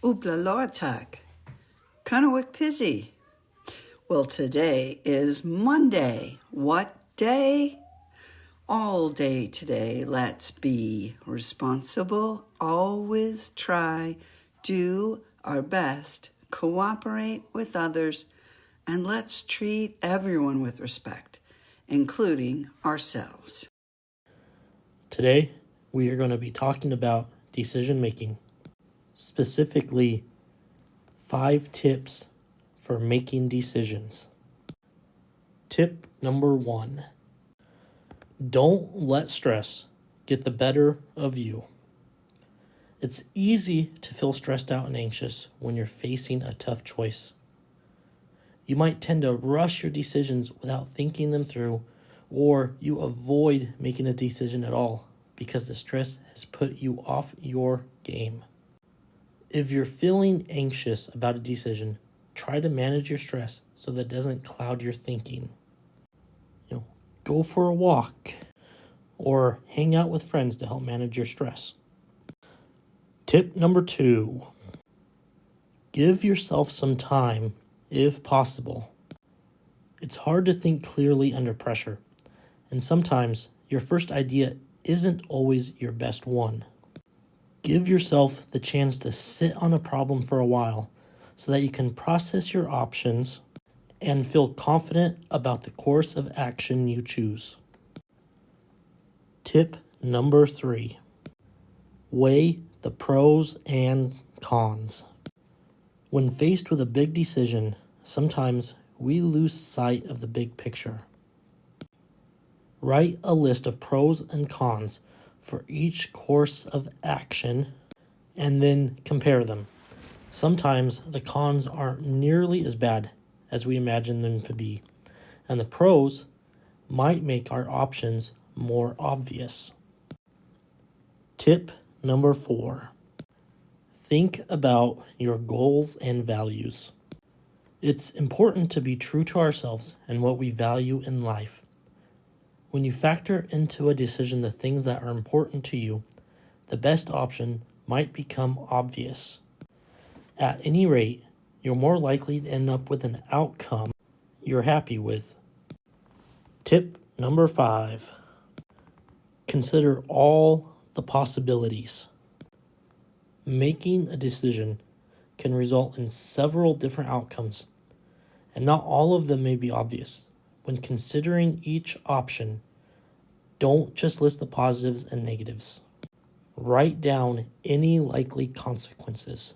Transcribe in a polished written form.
Oobla Lortak, Kanawik Pizzy. Well, today is Monday. What day? All day today. Let's be responsible, always try, do our best, cooperate with others, and let's treat everyone with respect, including ourselves. Today, we are going to be talking about decision making, specifically 5 tips for making decisions. Tip number 1, don't let stress get the better of you. It's easy to feel stressed out and anxious when you're facing a tough choice. You might tend to rush your decisions without thinking them through, or you avoid making a decision at all because the stress has put you off your game. If you're feeling anxious about a decision, try to manage your stress so that it doesn't cloud your thinking. Go for a walk or hang out with friends to help manage your stress. Tip number 2, give yourself some time if possible. It's hard to think clearly under pressure, and sometimes your first idea isn't always your best one. Give yourself the chance to sit on a problem for a while so that you can process your options and feel confident about the course of action you choose. Tip number 3, weigh the pros and cons. When faced with a big decision, sometimes we lose sight of the big picture. Write a list of pros and cons for each course of action and then compare them. Sometimes the cons aren't nearly as bad as we imagine them to be, and the pros might make our options more obvious. Tip number 4, think about your goals and values. It's important to be true to ourselves and what we value in life. When you factor into a decision the things that are important to you, the best option might become obvious. At any rate, you're more likely to end up with an outcome you're happy with. Tip number 5, consider all the possibilities. Making a decision can result in several different outcomes, and not all of them may be obvious. When considering each option, don't just list the positives and negatives. Write down any likely consequences.